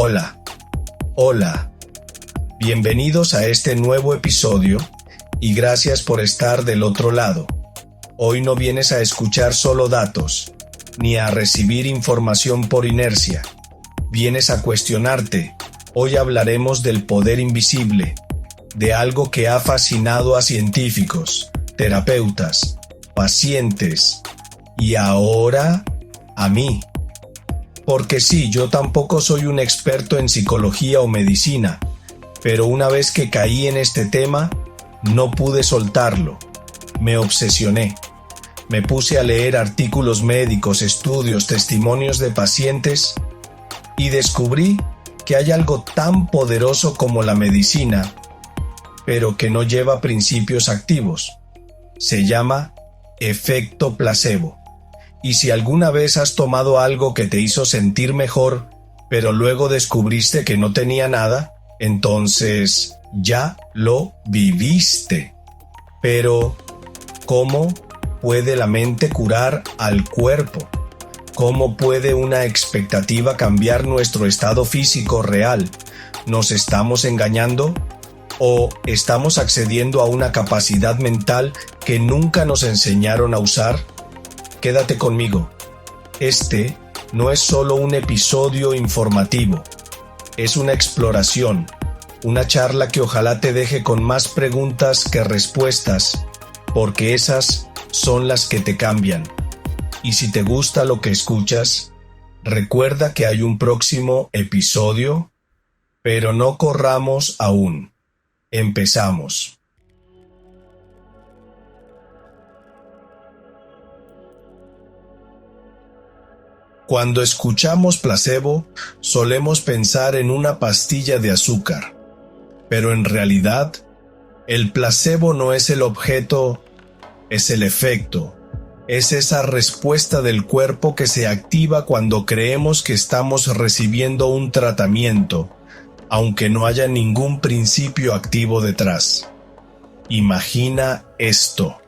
Hola, hola, bienvenidos a este nuevo episodio y gracias por estar del otro lado. Hoy no vienes a escuchar solo datos, ni a recibir información por inercia. Vienes a cuestionarte. Hoy hablaremos del poder invisible, de algo que ha fascinado a científicos, terapeutas, pacientes y ahora a mí. Porque sí, yo tampoco soy un experto en psicología o medicina, pero una vez que caí en este tema, no pude soltarlo. Me obsesioné. Me puse a leer artículos médicos, estudios, testimonios de pacientes y descubrí que hay algo tan poderoso como la medicina, pero que no lleva principios activos. Se llama efecto placebo. Y si alguna vez has tomado algo que te hizo sentir mejor, pero luego descubriste que no tenía nada, entonces ya lo viviste. Pero, ¿cómo puede la mente curar al cuerpo? ¿Cómo puede una expectativa cambiar nuestro estado físico real? ¿Nos estamos engañando? ¿O estamos accediendo a una capacidad mental que nunca nos enseñaron a usar? Quédate conmigo. Este no es solo un episodio informativo, es una exploración, una charla que ojalá te deje con más preguntas que respuestas, porque esas son las que te cambian. Y si te gusta lo que escuchas, recuerda que hay un próximo episodio, pero no corramos aún. Empezamos. Cuando escuchamos placebo, solemos pensar en una pastilla de azúcar, pero en realidad, el placebo no es el objeto, es el efecto, es esa respuesta del cuerpo que se activa cuando creemos que estamos recibiendo un tratamiento, aunque no haya ningún principio activo detrás. Imagina esto.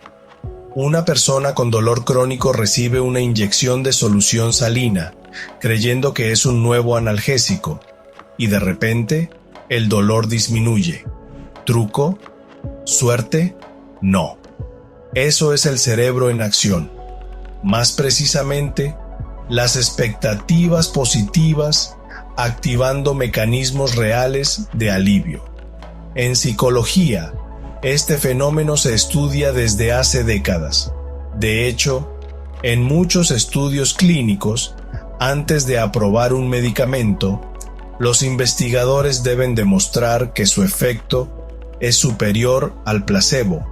Una persona con dolor crónico recibe una inyección de solución salina, creyendo que es un nuevo analgésico, y de repente, el dolor disminuye. ¿Truco? ¿Suerte? No. Eso es el cerebro en acción. Más precisamente, las expectativas positivas activando mecanismos reales de alivio. En psicología, este fenómeno se estudia desde hace décadas. De hecho, en muchos estudios clínicos, antes de aprobar un medicamento, los investigadores deben demostrar que su efecto es superior al placebo,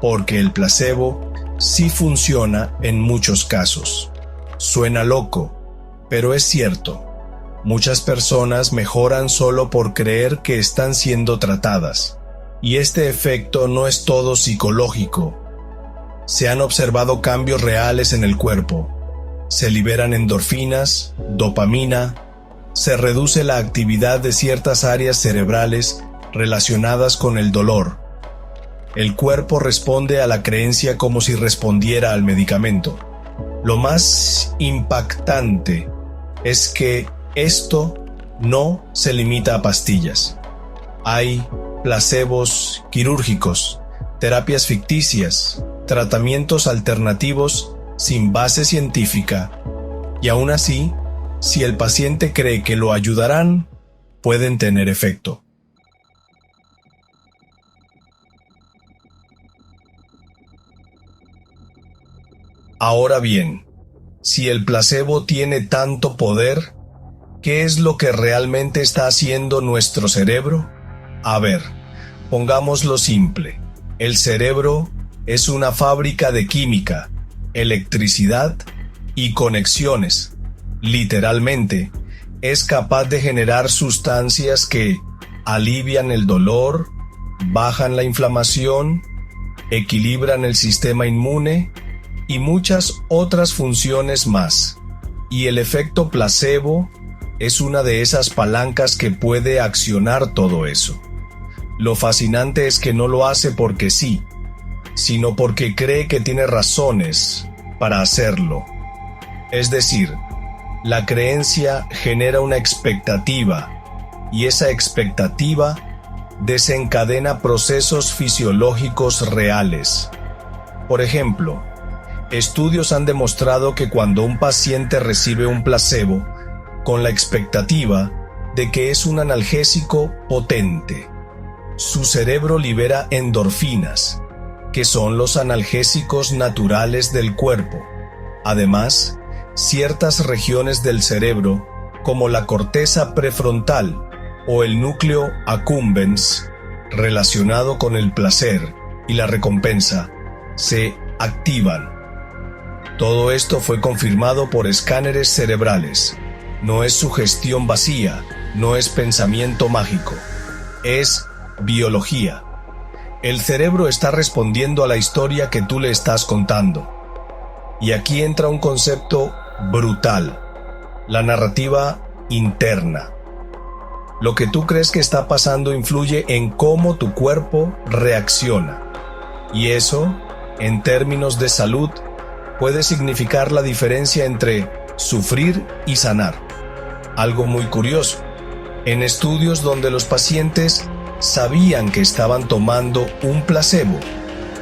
porque el placebo sí funciona en muchos casos. Suena loco, pero es cierto. Muchas personas mejoran solo por creer que están siendo tratadas. Y este efecto no es todo psicológico. Se han observado cambios reales en el cuerpo. Se liberan endorfinas, dopamina, se reduce la actividad de ciertas áreas cerebrales relacionadas con el dolor. El cuerpo responde a la creencia como si respondiera al medicamento. Lo más impactante es que esto no se limita a pastillas. Hay placebos quirúrgicos, terapias ficticias, tratamientos alternativos sin base científica, y aún así, si el paciente cree que lo ayudarán, pueden tener efecto. Ahora bien, si el placebo tiene tanto poder, ¿qué es lo que realmente está haciendo nuestro cerebro? A ver, pongámoslo simple. El cerebro es una fábrica de química, electricidad y conexiones. Literalmente, es capaz de generar sustancias que alivian el dolor, bajan la inflamación, equilibran el sistema inmune y muchas otras funciones más. Y el efecto placebo es una de esas palancas que puede accionar todo eso. Lo fascinante es que no lo hace porque sí, sino porque cree que tiene razones para hacerlo. Es decir, La creencia genera una expectativa y esa expectativa desencadena procesos fisiológicos reales. Por ejemplo, estudios han demostrado que cuando un paciente recibe un placebo con la expectativa de que es un analgésico potente, su cerebro libera endorfinas, que son los analgésicos naturales del cuerpo. Además, ciertas regiones del cerebro, como la corteza prefrontal o el núcleo accumbens, relacionado con el placer y la recompensa, se activan. Todo esto fue confirmado por escáneres cerebrales. No es sugestión vacía, no es pensamiento mágico, es biología. El cerebro está respondiendo a la historia que tú le estás contando. Y aquí entra un concepto brutal, la narrativa interna. Lo que tú crees que está pasando influye en cómo tu cuerpo reacciona. Y eso, en términos de salud, puede significar la diferencia entre sufrir y sanar. Algo muy curioso. En estudios donde los pacientes sabían que estaban tomando un placebo,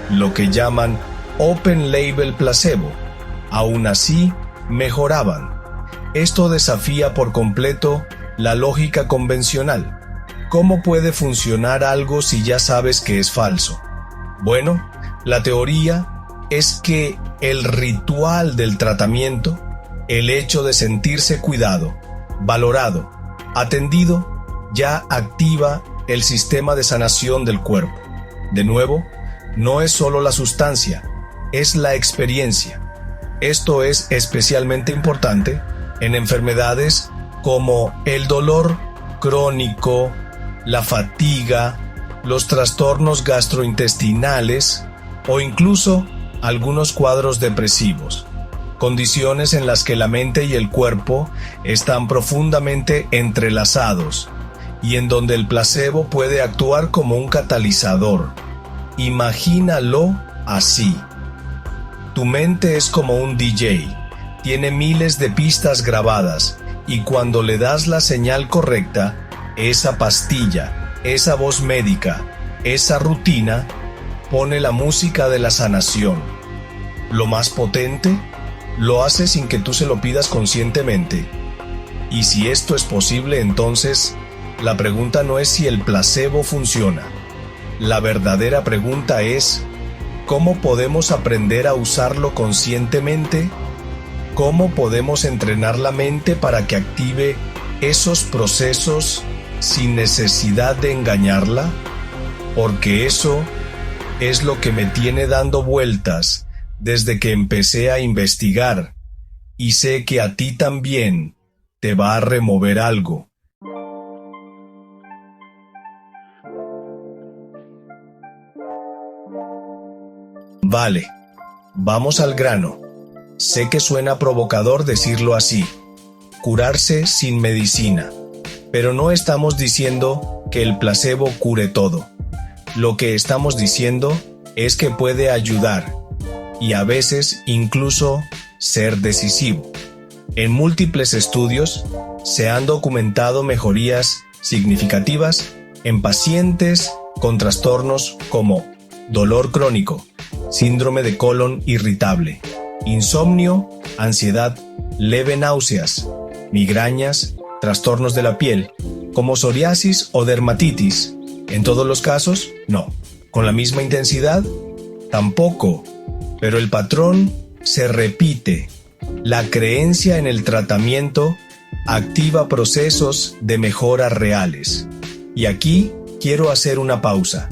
lo que llaman open label placebo, aún así mejoraban. Esto desafía por completo la lógica convencional. ¿Cómo puede funcionar algo si ya sabes que es falso? Bueno, la teoría es que el ritual del tratamiento, el hecho de sentirse cuidado, valorado, atendido, ya activa el sistema de sanación del cuerpo. De nuevo, no es solo la sustancia, es la experiencia. Esto es especialmente importante en enfermedades como el dolor crónico, la fatiga, los trastornos gastrointestinales o incluso algunos cuadros depresivos, condiciones en las que la mente y el cuerpo están profundamente entrelazados y en donde el placebo puede actuar como un catalizador. Imagínalo así. Tu mente es como un DJ, tiene miles de pistas grabadas y cuando le das la señal correcta, esa pastilla, esa voz médica, esa rutina, pone la música de la sanación. Lo más potente, lo hace sin que tú se lo pidas conscientemente. Y si esto es posible, entonces, la pregunta no es si el placebo funciona. La verdadera pregunta es, ¿cómo podemos aprender a usarlo conscientemente? ¿Cómo podemos entrenar la mente para que active esos procesos sin necesidad de engañarla? Porque eso es lo que me tiene dando vueltas desde que empecé a investigar, y sé que a ti también te va a remover algo. Vale, vamos al grano. Sé que suena provocador decirlo así, curarse sin medicina, pero no estamos diciendo que el placebo cure todo. Lo que estamos diciendo es que puede ayudar y a veces incluso ser decisivo. En múltiples estudios se han documentado mejorías significativas en pacientes con trastornos como dolor crónico, síndrome de colon irritable, insomnio, ansiedad, leve náuseas, migrañas, trastornos de la piel, como psoriasis o dermatitis. En todos los casos, no. ¿Con la misma intensidad? Tampoco. Pero el patrón se repite. La creencia en el tratamiento activa procesos de mejora reales. Y aquí quiero hacer una pausa.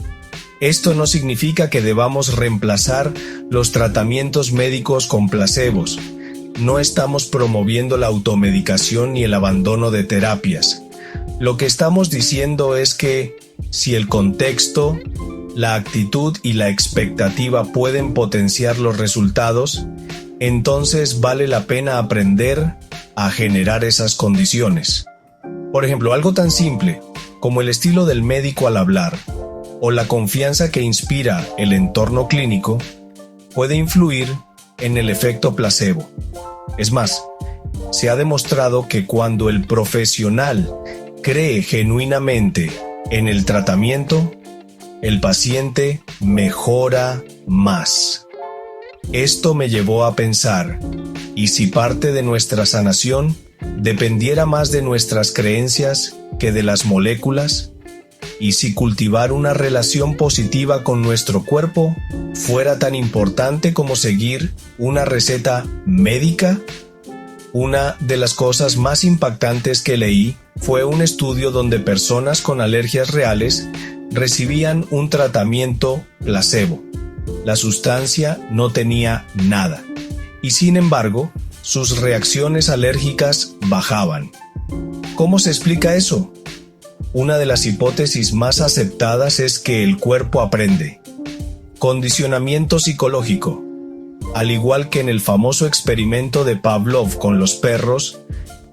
Esto no significa que debamos reemplazar los tratamientos médicos con placebos. No estamos promoviendo la automedicación ni el abandono de terapias. Lo que estamos diciendo es que si el contexto, la actitud y la expectativa pueden potenciar los resultados, entonces vale la pena aprender a generar esas condiciones. Por ejemplo, algo tan simple como el estilo del médico al hablar o la confianza que inspira el entorno clínico puede influir en el efecto placebo. Es más, se ha demostrado que cuando el profesional cree genuinamente en el tratamiento, el paciente mejora más. Esto me llevó a pensar, ¿y si parte de nuestra sanación dependiera más de nuestras creencias que de las moléculas? ¿Y si cultivar una relación positiva con nuestro cuerpo fuera tan importante como seguir una receta médica? Una de las cosas más impactantes que leí fue un estudio donde personas con alergias reales recibían un tratamiento placebo. La sustancia no tenía nada, y sin embargo, sus reacciones alérgicas bajaban. ¿Cómo se explica eso? Una de las hipótesis más aceptadas es que el cuerpo aprende. Condicionamiento psicológico. Al igual que en el famoso experimento de Pavlov con los perros,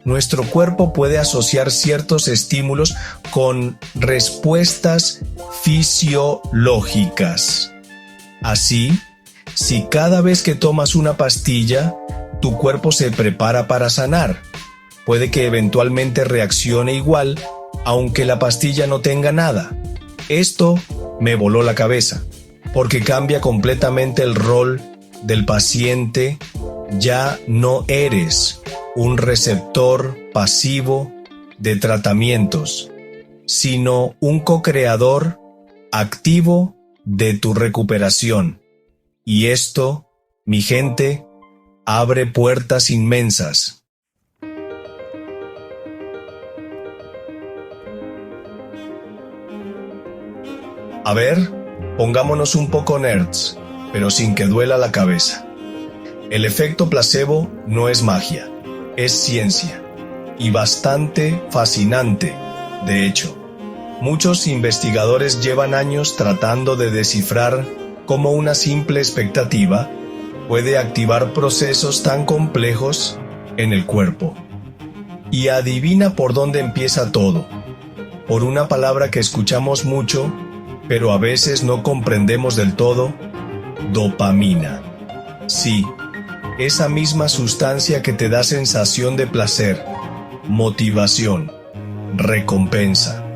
nuestro cuerpo puede asociar ciertos estímulos con respuestas fisiológicas. Así, si cada vez que tomas una pastilla, tu cuerpo se prepara para sanar, puede que eventualmente reaccione igual, aunque la pastilla no tenga nada. Esto me voló la cabeza, porque cambia completamente el rol del paciente. Ya no eres un receptor pasivo de tratamientos, sino un co-creador activo de tu recuperación. Y esto, mi gente, abre puertas inmensas. A ver, pongámonos un poco nerds, pero sin que duela la cabeza. El efecto placebo no es magia, es ciencia, y bastante fascinante, de hecho. Muchos investigadores llevan años tratando de descifrar cómo una simple expectativa puede activar procesos tan complejos en el cuerpo. Y adivina por dónde empieza todo. Por una palabra que escuchamos mucho, pero a veces no comprendemos del todo: dopamina. Sí, esa misma sustancia que te da sensación de placer, motivación, recompensa.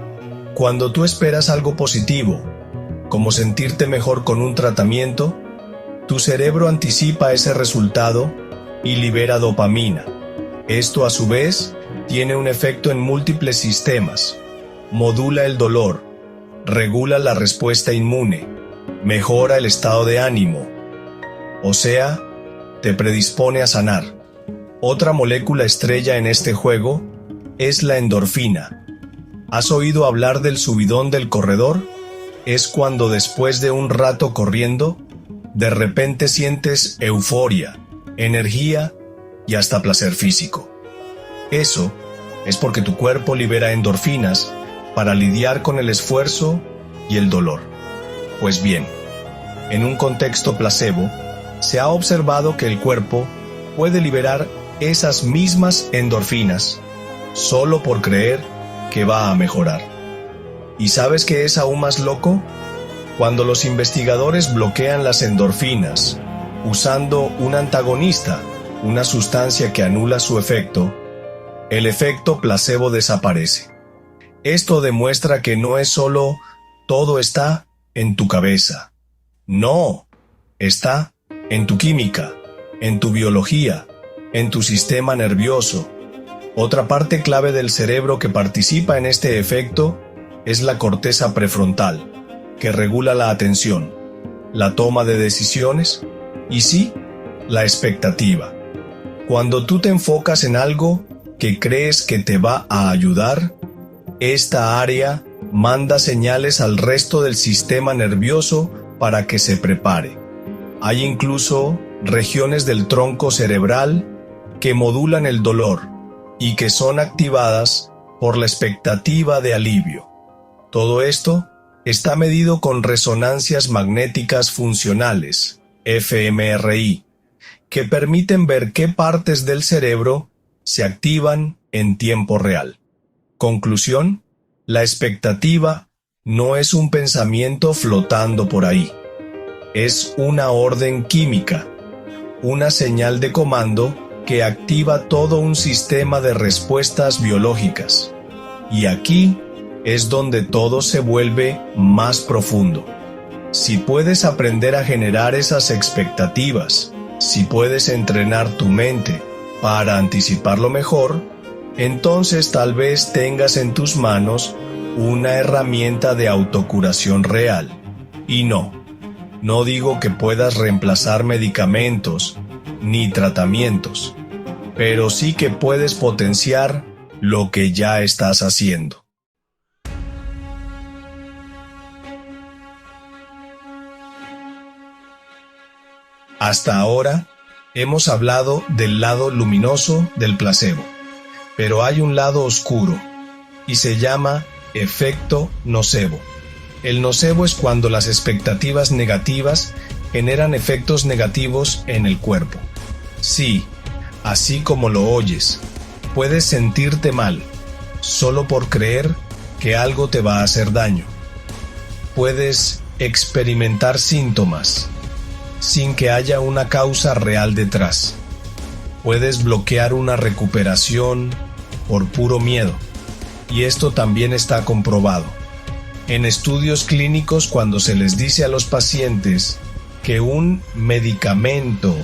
Cuando tú esperas algo positivo, como sentirte mejor con un tratamiento, tu cerebro anticipa ese resultado y libera dopamina. Esto a su vez tiene un efecto en múltiples sistemas. Modula el dolor, regula la respuesta inmune, mejora el estado de ánimo. O sea, te predispone a sanar. Otra molécula estrella en este juego es la endorfina. ¿Has oído hablar del subidón del corredor? Es cuando después de un rato corriendo, de repente sientes euforia, energía y hasta placer físico. Eso es porque tu cuerpo libera endorfinas para lidiar con el esfuerzo y el dolor. Pues bien, en un contexto placebo, se ha observado que el cuerpo puede liberar esas mismas endorfinas solo por creer que va a mejorar. ¿Y sabes qué es aún más loco? Cuando los investigadores bloquean las endorfinas usando un antagonista, una sustancia que anula su efecto, el efecto placebo desaparece. Esto demuestra que no es solo todo está en tu cabeza. No, está en tu química, en tu biología, en tu sistema nervioso. Otra parte clave del cerebro que participa en este efecto es la corteza prefrontal, que regula la atención, la toma de decisiones y sí, la expectativa. Cuando tú te enfocas en algo que crees que te va a ayudar, esta área manda señales al resto del sistema nervioso para que se prepare. Hay incluso regiones del tronco cerebral que modulan el dolor y que son activadas por la expectativa de alivio. Todo esto está medido con resonancias magnéticas funcionales, fMRI, que permiten ver qué partes del cerebro se activan en tiempo real. Conclusión: la expectativa no es un pensamiento flotando por ahí. Es una orden química, una señal de comando que activa todo un sistema de respuestas biológicas. Y aquí es donde todo se vuelve más profundo. Si puedes aprender a generar esas expectativas, si puedes entrenar tu mente para anticiparlo mejor, entonces tal vez tengas en tus manos una herramienta de autocuración real. Y no digo que puedas reemplazar medicamentos ni tratamientos, pero sí que puedes potenciar lo que ya estás haciendo. Hasta ahora hemos hablado del lado luminoso del placebo, pero hay un lado oscuro y se llama efecto nocebo. El nocebo es cuando las expectativas negativas generan efectos negativos en el cuerpo. Sí, así como lo oyes, puedes sentirte mal solo por creer que algo te va a hacer daño. Puedes experimentar síntomas sin que haya una causa real detrás. Puedes bloquear una recuperación por puro miedo. Y esto también está comprobado. En estudios clínicos, cuando se les dice a los pacientes que un medicamento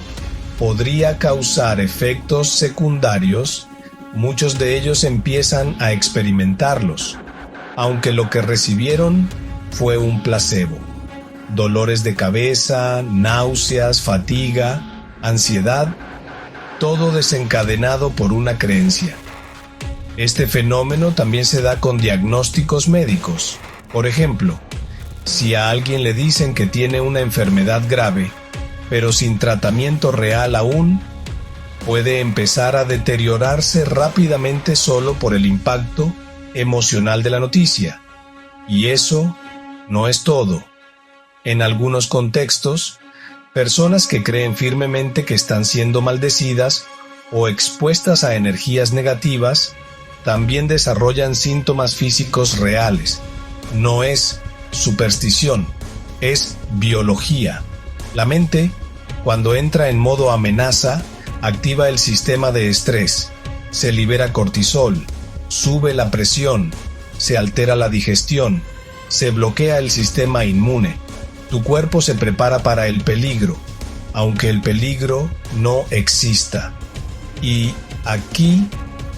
podría causar efectos secundarios, muchos de ellos empiezan a experimentarlos, aunque lo que recibieron fue un placebo. Dolores de cabeza, náuseas, fatiga, ansiedad, todo desencadenado por una creencia. Este fenómeno también se da con diagnósticos médicos. Por ejemplo, si a alguien le dicen que tiene una enfermedad grave, pero sin tratamiento real aún, puede empezar a deteriorarse rápidamente solo por el impacto emocional de la noticia. Y eso no es todo. En algunos contextos, personas que creen firmemente que están siendo maldecidas o expuestas a energías negativas también desarrollan síntomas físicos reales. No es superstición, es biología. La mente, cuando entra en modo amenaza, activa el sistema de estrés, se libera cortisol, sube la presión, se altera la digestión, se bloquea el sistema inmune. Tu cuerpo se prepara para el peligro, aunque el peligro no exista. Y aquí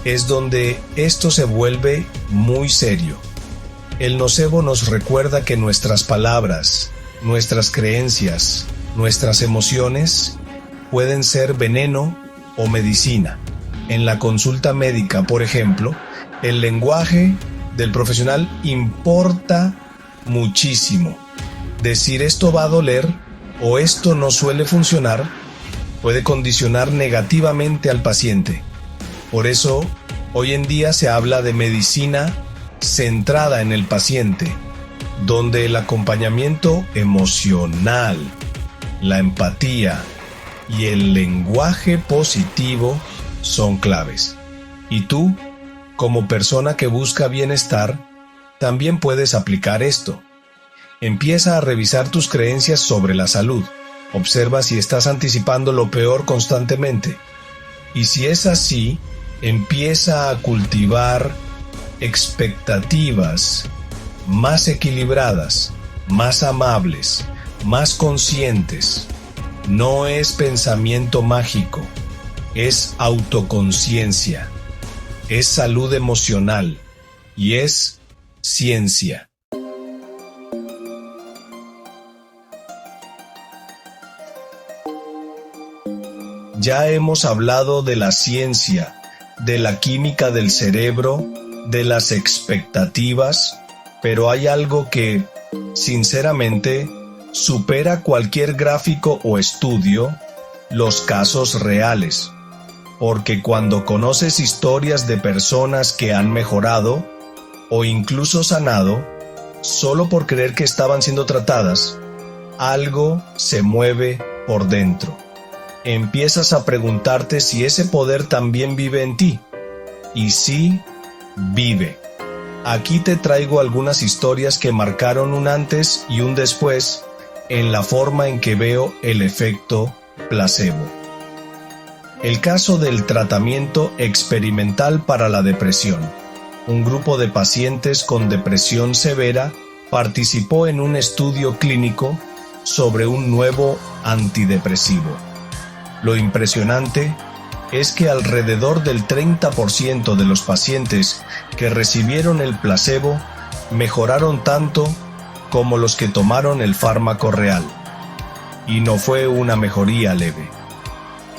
es donde esto se vuelve muy serio. El nocebo nos recuerda que nuestras palabras, nuestras creencias, nuestras emociones pueden ser veneno o medicina. En la consulta médica, por ejemplo, el lenguaje del profesional importa muchísimo. Decir esto va a doler o esto no suele funcionar puede condicionar negativamente al paciente. Por eso, hoy en día se habla de medicina centrada en el paciente, donde el acompañamiento emocional, la empatía y el lenguaje positivo son claves. Y tú, como persona que busca bienestar, también puedes aplicar esto. Empieza a revisar tus creencias sobre la salud. Observa si estás anticipando lo peor constantemente. Y si es así, empieza a cultivar expectativas más equilibradas, más amables, más conscientes. No es pensamiento mágico, es autoconciencia, es salud emocional y es ciencia. Ya hemos hablado de la ciencia, de la química del cerebro, de las expectativas, pero hay algo que, sinceramente, supera cualquier gráfico o estudio: los casos reales. Porque cuando conoces historias de personas que han mejorado o incluso sanado, solo por creer que estaban siendo tratadas, algo se mueve por dentro. Empiezas a preguntarte si ese poder también vive en ti. Y sí, vive. Aquí te traigo algunas historias que marcaron un antes y un después en la forma en que veo el efecto placebo. El caso del tratamiento experimental para la depresión. Un grupo de pacientes con depresión severa participó en un estudio clínico sobre un nuevo antidepresivo. Lo impresionante es que alrededor del 30% de los pacientes que recibieron el placebo mejoraron tanto como los que tomaron el fármaco real. Y no fue una mejoría leve.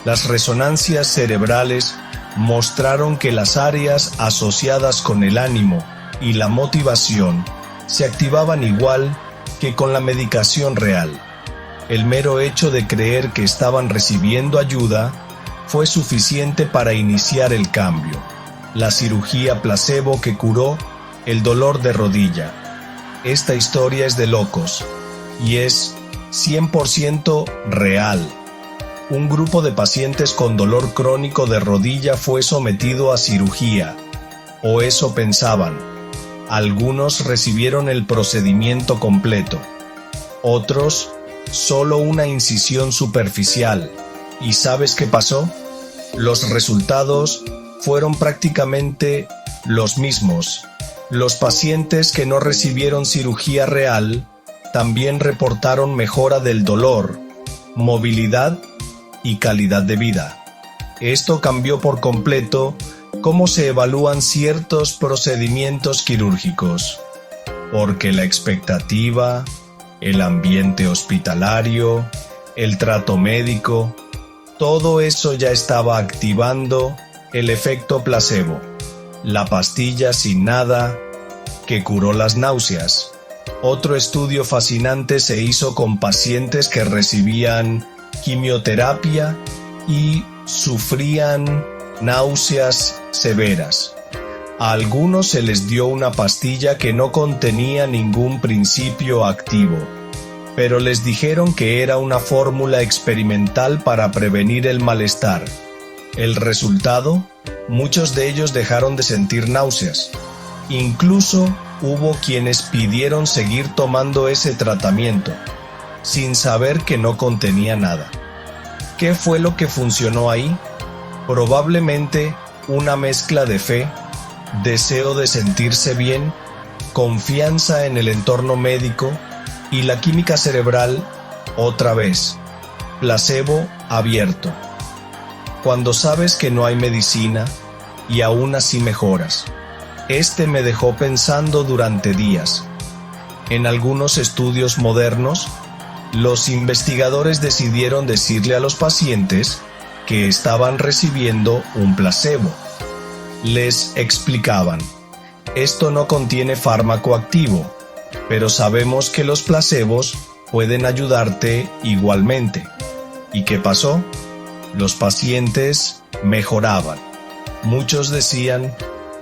Las resonancias cerebrales mostraron que las áreas asociadas con el ánimo y la motivación se activaban igual que con la medicación real. El mero hecho de creer que estaban recibiendo ayuda fue suficiente para iniciar el cambio. La cirugía placebo que curó el dolor de rodilla. Esta historia es de locos y es 100% real. Un grupo de pacientes con dolor crónico de rodilla fue sometido a cirugía, o eso pensaban. Algunos recibieron el procedimiento completo, otros solo una incisión superficial. ¿Y sabes qué pasó? Los resultados fueron prácticamente los mismos. Los pacientes que no recibieron cirugía real también reportaron mejora del dolor, movilidad y calidad de vida. Esto cambió por completo cómo se evalúan ciertos procedimientos quirúrgicos, porque la expectativa, el ambiente hospitalario, el trato médico, todo eso ya estaba activando el efecto placebo, la pastilla sin nada que curó las náuseas. Otro estudio fascinante se hizo con pacientes que recibían quimioterapia y sufrían náuseas severas. A algunos se les dio una pastilla que no contenía ningún principio activo, pero les dijeron que era una fórmula experimental para prevenir el malestar. El resultado, muchos de ellos dejaron de sentir náuseas. Incluso hubo quienes pidieron seguir tomando ese tratamiento, sin saber que no contenía nada. ¿Qué fue lo que funcionó ahí? Probablemente una mezcla de fe, deseo de sentirse bien, confianza en el entorno médico y la química cerebral, otra vez, placebo abierto. Cuando sabes que no hay medicina y aún así mejoras. Este me dejó pensando durante días. En algunos estudios modernos, los investigadores decidieron decirle a los pacientes que estaban recibiendo un placebo. Les explicaban, esto no contiene fármaco activo, pero sabemos que los placebos pueden ayudarte igualmente. ¿Y qué pasó? Los pacientes mejoraban. Muchos decían,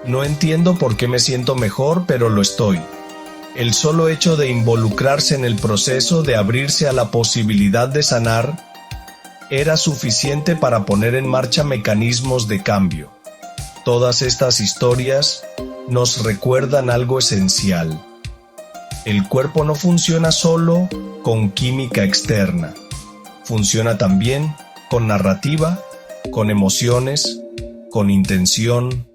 no entiendo por qué me siento mejor, pero lo estoy. El solo hecho de involucrarse en el proceso de abrirse a la posibilidad de sanar era suficiente para poner en marcha mecanismos de cambio. Todas estas historias nos recuerdan algo esencial. El cuerpo no funciona solo con química externa. Funciona también con narrativa, con emociones, con intención,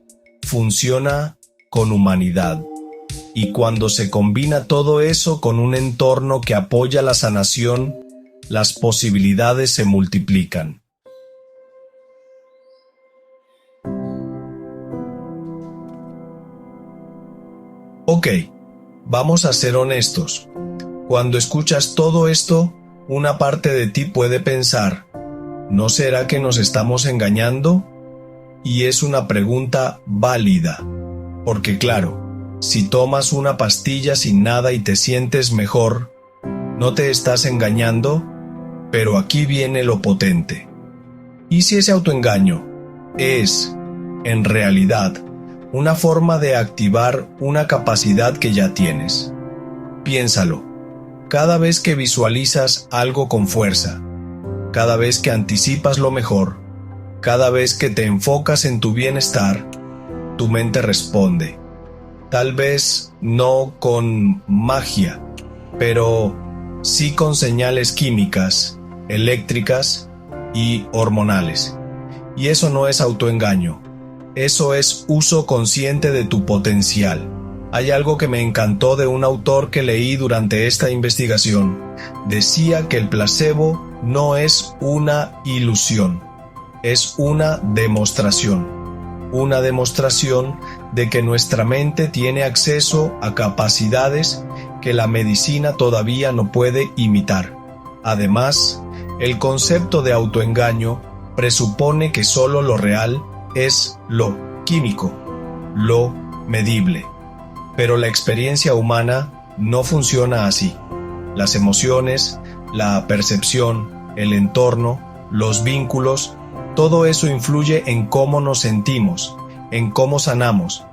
funciona con humanidad. Y cuando se combina todo eso con un entorno que apoya la sanación, las posibilidades se multiplican. Ok, vamos a ser honestos. Cuando escuchas todo esto, una parte de ti puede pensar, ¿no será que nos estamos engañando? Y es una pregunta válida, porque claro, si tomas una pastilla sin nada y te sientes mejor, no te estás engañando, pero aquí viene lo potente. ¿Y si ese autoengaño es, en realidad, una forma de activar una capacidad que ya tienes? Piénsalo. Cada vez que visualizas algo con fuerza, cada vez que anticipas lo mejor, cada vez que te enfocas en tu bienestar, tu mente responde. Tal vez no con magia, pero sí con señales químicas, eléctricas y hormonales. Y eso no es autoengaño. Eso es uso consciente de tu potencial. Hay algo que me encantó de un autor que leí durante esta investigación. Decía que el placebo no es una ilusión, es una demostración. Una demostración de que nuestra mente tiene acceso a capacidades que la medicina todavía no puede imitar. Además, el concepto de autoengaño presupone que solo lo real es lo químico, lo medible. Pero la experiencia humana no funciona así. Las emociones, la percepción, el entorno, los vínculos, todo eso influye en cómo nos sentimos, en cómo sanamos.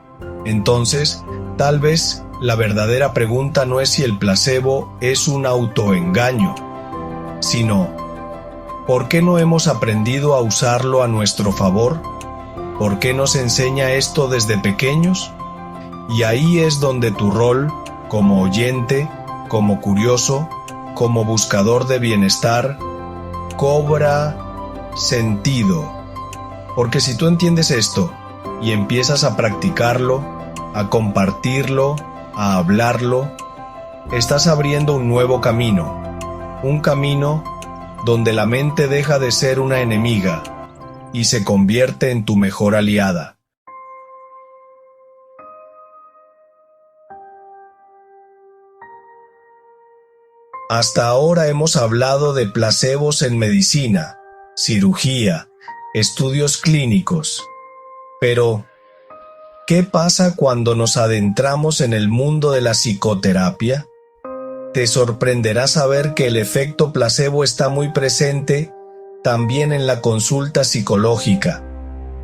Entonces, tal vez la verdadera pregunta no es si el placebo es un autoengaño, sino ¿por qué no hemos aprendido a usarlo a nuestro favor? ¿Por qué nos enseña esto desde pequeños? Y ahí es donde tu rol, como oyente, como curioso, como buscador de bienestar, cobra sentido. Porque si tú entiendes esto y empiezas a practicarlo, a compartirlo, a hablarlo, estás abriendo un nuevo camino. Un camino donde la mente deja de ser una enemiga y se convierte en tu mejor aliada. Hasta ahora hemos hablado de placebos en medicina, cirugía, estudios clínicos. Pero, ¿qué pasa cuando nos adentramos en el mundo de la psicoterapia? Te sorprenderá saber que el efecto placebo está muy presente también en la consulta psicológica.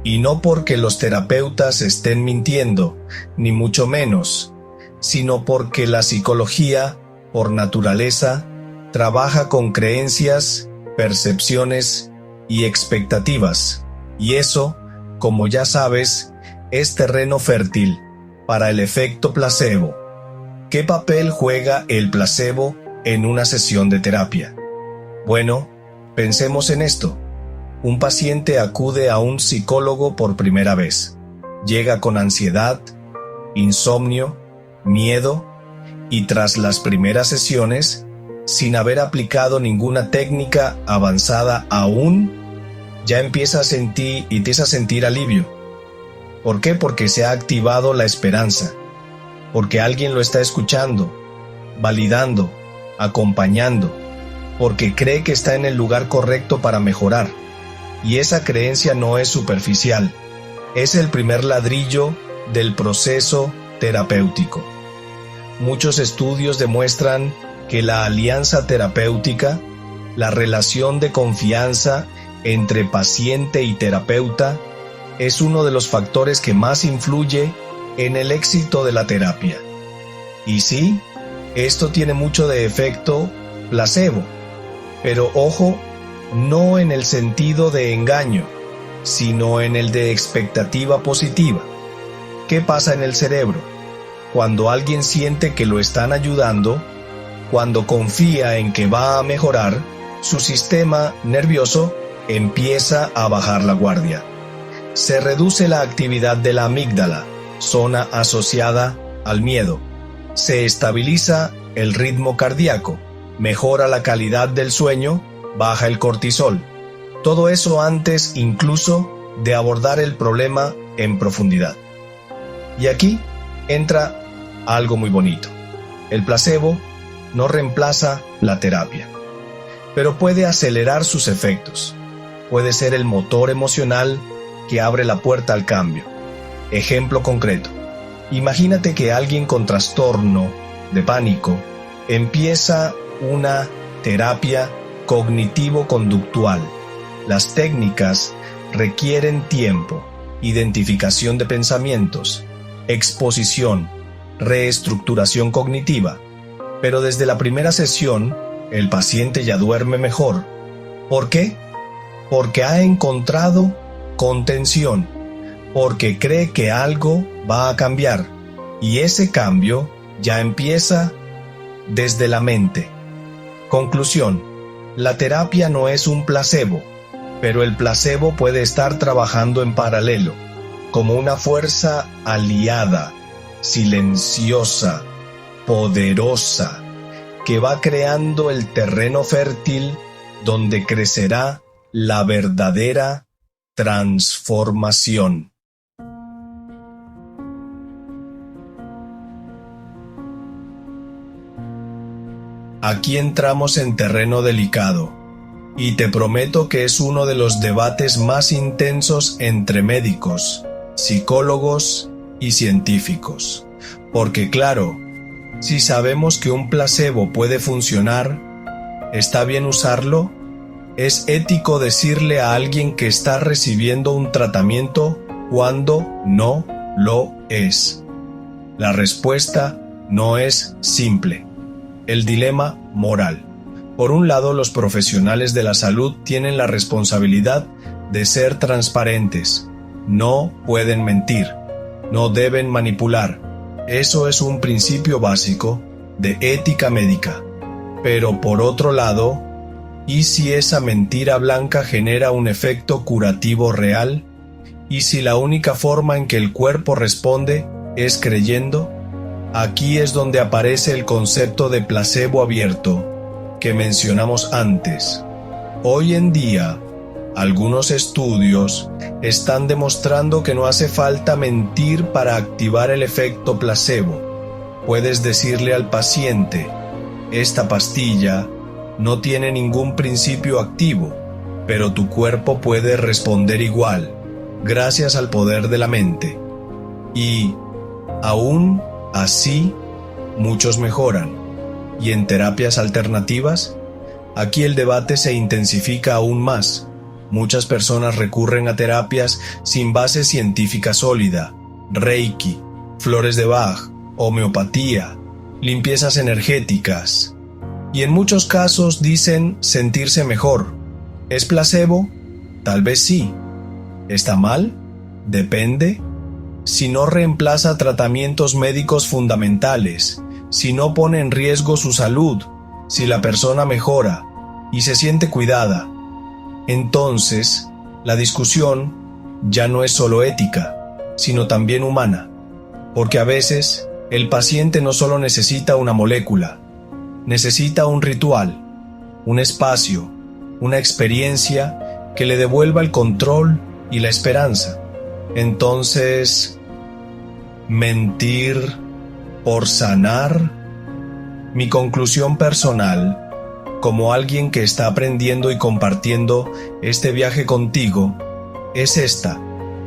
Y no porque los terapeutas estén mintiendo, ni mucho menos, sino porque la psicología, por naturaleza, trabaja con creencias, percepciones y expectativas. Y eso, como ya sabes, es terreno fértil para el efecto placebo. ¿Qué papel juega el placebo en una sesión de terapia? Bueno, pensemos en esto. Un paciente acude a un psicólogo por primera vez. Llega con ansiedad, insomnio, miedo, y tras las primeras sesiones, sin haber aplicado ninguna técnica avanzada aún, ya empieza a sentir alivio. ¿Por qué? Porque se ha activado la esperanza, porque alguien lo está escuchando, validando, acompañando, porque cree que está en el lugar correcto para mejorar. Y esa creencia no es superficial, es el primer ladrillo del proceso terapéutico. Muchos estudios demuestran que la alianza terapéutica, la relación de confianza entre paciente y terapeuta, es uno de los factores que más influye en el éxito de la terapia. Y sí, esto tiene mucho de efecto placebo, pero ojo, no en el sentido de engaño, sino en el de expectativa positiva. ¿Qué pasa en el cerebro? Cuando alguien siente que lo están ayudando, cuando confía en que va a mejorar, su sistema nervioso empieza a bajar la guardia. Se reduce la actividad de la amígdala, zona asociada al miedo. Se estabiliza el ritmo cardíaco, mejora la calidad del sueño, baja el cortisol. Todo eso antes incluso de abordar el problema en profundidad. Y aquí entra algo muy bonito. El placebo no reemplaza la terapia, pero puede acelerar sus efectos. Puede ser el motor emocional que abre la puerta al cambio. Ejemplo concreto. Imagínate que alguien con trastorno de pánico empieza una terapia cognitivo-conductual. Las técnicas requieren tiempo, identificación de pensamientos, exposición, reestructuración cognitiva, pero desde la primera sesión el paciente ya duerme mejor. ¿Por qué? Porque ha encontrado contención, porque cree que algo va a cambiar, y ese cambio ya empieza desde la mente. Conclusión: la terapia no es un placebo, Pero el placebo puede estar trabajando en paralelo, como una fuerza aliada, silenciosa, poderosa, que va creando el terreno fértil donde crecerá la verdadera transformación. Aquí entramos en terreno delicado, y te prometo que es uno de los debates más intensos entre médicos, psicólogos y científicos. Porque claro, si sabemos que un placebo puede funcionar, ¿está bien usarlo? ¿Es ético decirle a alguien que está recibiendo un tratamiento cuando no lo es? La respuesta no es simple. El dilema moral. Por un lado, los profesionales de la salud tienen la responsabilidad de ser transparentes. No pueden mentir. No deben manipular. Eso es un principio básico de ética médica. Pero por otro lado, ¿y si esa mentira blanca genera un efecto curativo real? ¿Y si la única forma en que el cuerpo responde es creyendo? Aquí es donde aparece el concepto de placebo abierto que mencionamos antes. Hoy en día, algunos estudios están demostrando que no hace falta mentir para activar el efecto placebo. Puedes decirle al paciente: esta pastilla no tiene ningún principio activo, pero tu cuerpo puede responder igual, gracias al poder de la mente. Y, aún así, muchos mejoran. ¿Y en terapias alternativas? Aquí el debate se intensifica aún más. Muchas personas recurren a terapias sin base científica sólida: Reiki, flores de Bach, homeopatía, limpiezas energéticas. Y en muchos casos dicen sentirse mejor. ¿Es placebo? Tal vez sí. ¿Está mal? Depende. Si no reemplaza tratamientos médicos fundamentales, si no pone en riesgo su salud, si la persona mejora y se siente cuidada, entonces la discusión ya no es solo ética, sino también humana, porque a veces el paciente no solo necesita una molécula, necesita un ritual, un espacio, una experiencia que le devuelva el control y la esperanza. Entonces, ¿mentir por sanar? Mi conclusión personal, como alguien que está aprendiendo y compartiendo este viaje contigo, es esta: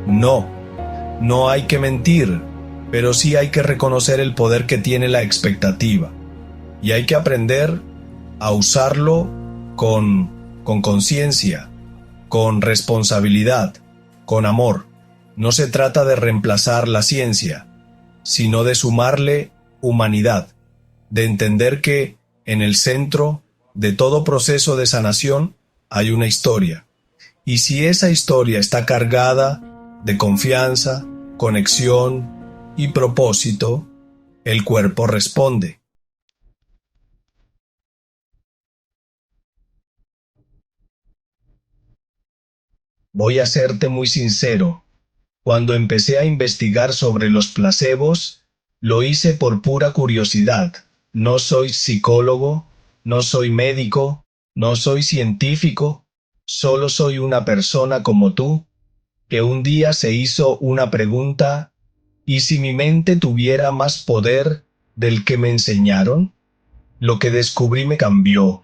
no hay que mentir, pero sí hay que reconocer el poder que tiene la expectativa. Y hay que aprender a usarlo con conciencia, con responsabilidad, con amor. No se trata de reemplazar la ciencia, sino de sumarle humanidad, de entender que en el centro de todo proceso de sanación hay una historia. Y si esa historia está cargada de confianza, conexión y propósito, el cuerpo responde. Voy a serte muy sincero. Cuando empecé a investigar sobre los placebos, lo hice por pura curiosidad. No soy psicólogo, no soy médico, no soy científico, solo soy una persona como tú, que un día se hizo una pregunta: ¿y si mi mente tuviera más poder del que me enseñaron? Lo que descubrí me cambió.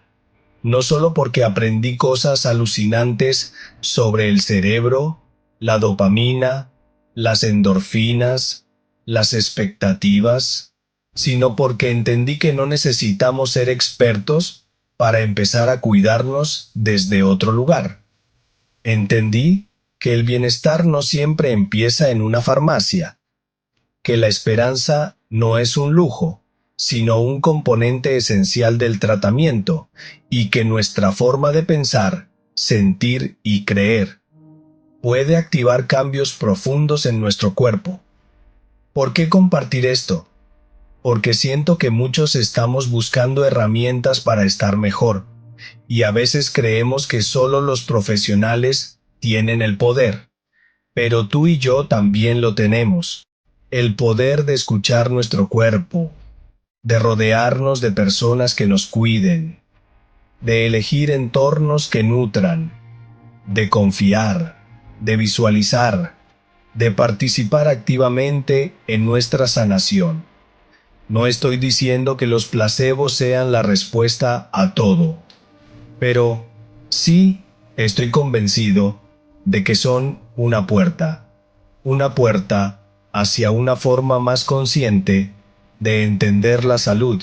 No solo porque aprendí cosas alucinantes sobre el cerebro, la dopamina, las endorfinas, las expectativas, sino porque entendí que no necesitamos ser expertos para empezar a cuidarnos desde otro lugar. Entendí que el bienestar no siempre empieza en una farmacia, que la esperanza no es un lujo, sino un componente esencial del tratamiento, y que nuestra forma de pensar, sentir y creer puede activar cambios profundos en nuestro cuerpo. ¿Por qué compartir esto? Porque siento que muchos estamos buscando herramientas para estar mejor, y a veces creemos que solo los profesionales tienen el poder. Pero tú y yo también lo tenemos. El poder de escuchar nuestro cuerpo, de rodearnos de personas que nos cuiden, de elegir entornos que nutran, de confiar, de visualizar, de participar activamente en nuestra sanación. No estoy diciendo que los placebos sean la respuesta a todo, pero sí estoy convencido de que son una puerta hacia una forma más consciente de entender la salud.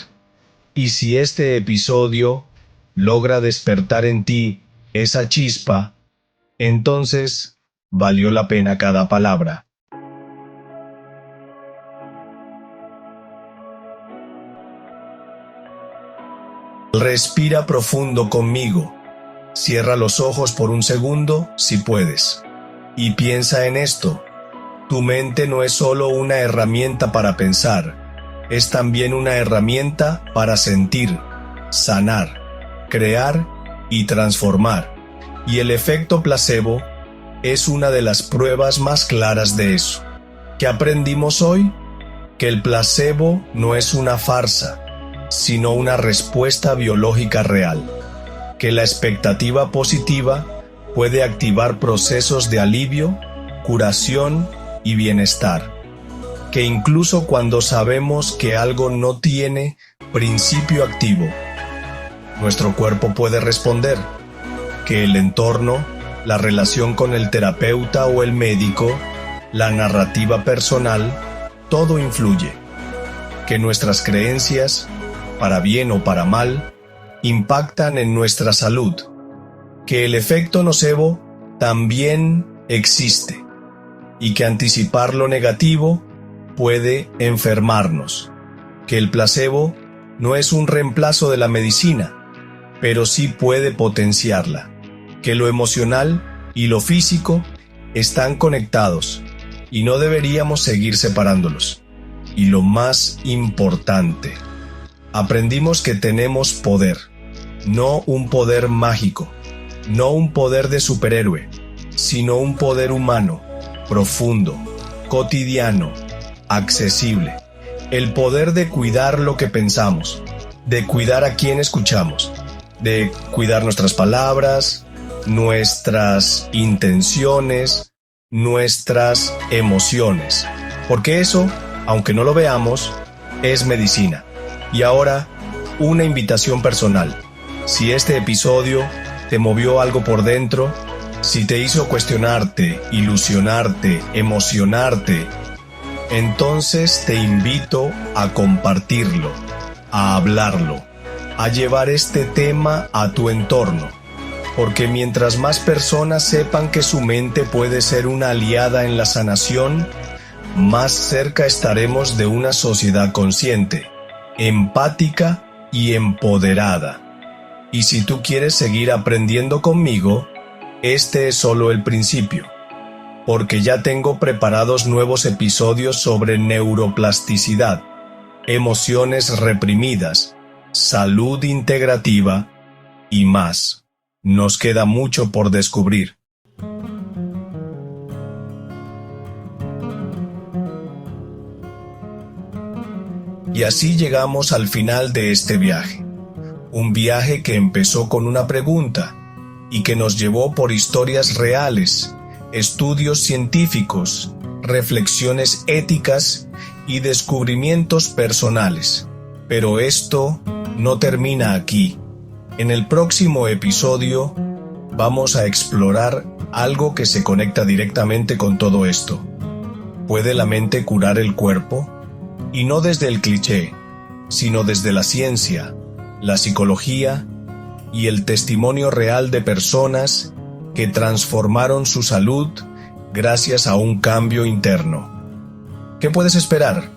Y si este episodio logra despertar en ti esa chispa, entonces valió la pena cada palabra. Respira profundo conmigo. Cierra los ojos por un segundo si puedes. Y piensa en esto. Tu mente no es solo una herramienta para pensar, es también una herramienta para sentir, sanar, crear y transformar. Y el efecto placebo es una de las pruebas más claras de eso. ¿Qué aprendimos hoy? Que el placebo no es una farsa, sino una respuesta biológica real. Que la expectativa positiva puede activar procesos de alivio, curación y bienestar. Que incluso cuando sabemos que algo no tiene principio activo, nuestro cuerpo puede responder. Que el entorno, la relación con el terapeuta o el médico, la narrativa personal, todo influye. Que nuestras creencias, para bien o para mal, impactan en nuestra salud. Que el efecto nocebo también existe y que anticipar lo negativo puede enfermarnos. Que el placebo no es un reemplazo de la medicina, pero sí puede potenciarla. Que lo emocional y lo físico están conectados y no deberíamos seguir separándolos. Y lo más importante, aprendimos que tenemos poder, no un poder mágico, no un poder de superhéroe, sino un poder humano, profundo, cotidiano, accesible. El poder de cuidar lo que pensamos, de cuidar a quien escuchamos, de cuidar nuestras palabras, nuestras intenciones, nuestras emociones. Porque eso, aunque no lo veamos, es medicina. Y ahora, una invitación personal. Si este episodio te movió algo por dentro, si te hizo cuestionarte, ilusionarte, emocionarte, entonces te invito a compartirlo, a hablarlo, a llevar este tema a tu entorno. Porque mientras más personas sepan que su mente puede ser una aliada en la sanación, más cerca estaremos de una sociedad consciente, empática y empoderada. Y si tú quieres seguir aprendiendo conmigo, este es solo el principio, porque ya tengo preparados nuevos episodios sobre neuroplasticidad, emociones reprimidas, salud integrativa y más. Nos queda mucho por descubrir. Y así llegamos al final de este viaje. Un viaje que empezó con una pregunta y que nos llevó por historias reales, estudios científicos, reflexiones éticas y descubrimientos personales. Pero esto no termina aquí. En el próximo episodio vamos a explorar algo que se conecta directamente con todo esto. ¿Puede la mente curar el cuerpo? Y no desde el cliché, sino desde la ciencia, la psicología y el testimonio real de personas que transformaron su salud gracias a un cambio interno. ¿Qué puedes esperar?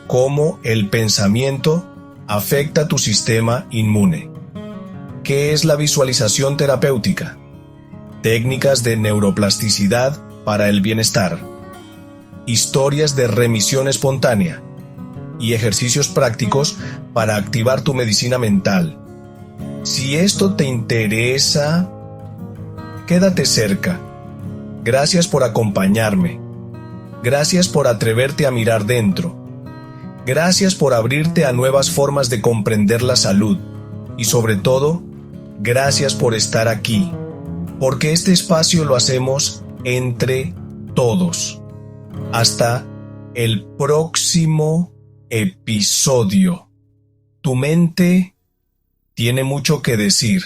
¿Cómo el pensamiento afecta tu sistema inmune? ¿Qué es la visualización terapéutica? Técnicas de neuroplasticidad para el bienestar. Historias de remisión espontánea. Y ejercicios prácticos para activar tu medicina mental. Si esto te interesa, quédate cerca. Gracias por acompañarme. Gracias por atreverte a mirar dentro. Gracias por abrirte a nuevas formas de comprender la salud. Y sobre todo, gracias por estar aquí, porque este espacio lo hacemos entre todos. Hasta el próximo episodio. Tu mente tiene mucho que decir.